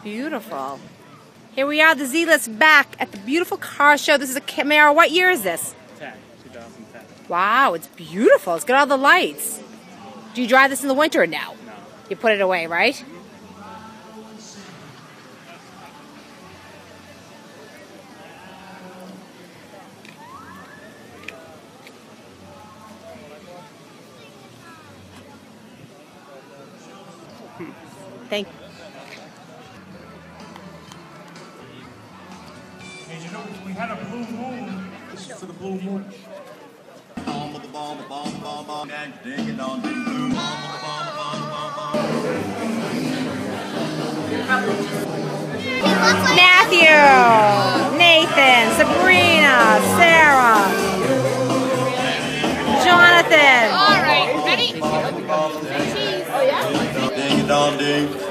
Beautiful. Here we are, the Z-List back at the beautiful car show. This is a Camaro. What year is this? 2010. Wow, it's beautiful. It's got all the lights. Do you drive this in the winter or no? No. You put it away, right? Thank you. Hey, you know, we had a blue moon. This is for the blue moon. Matthew, Nathan, Sabrina, Sarah, Jonathan. All right, ready? Oh, yeah? Ding, dong, ding.